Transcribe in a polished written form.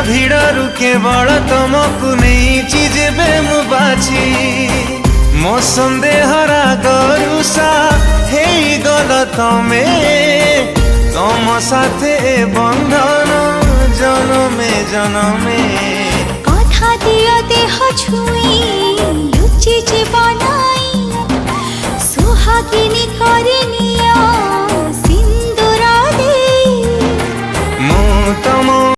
ଭିଡ଼ରୁ କେବଳ ତମକୁ ନେଇଛି ଯେବେ ମୁଁ ବାଛି ମୋ ସନ୍ଦେହର ଗରୁଷା ହେଇଗଲ ତମେ ତମ ସାଥେ ଏ ବନ୍ଧନ ଜନମେ ଜନମେ কথা দিও দেহ ছুঁই লুচি যে বনাই সুহাগিনী করে নিও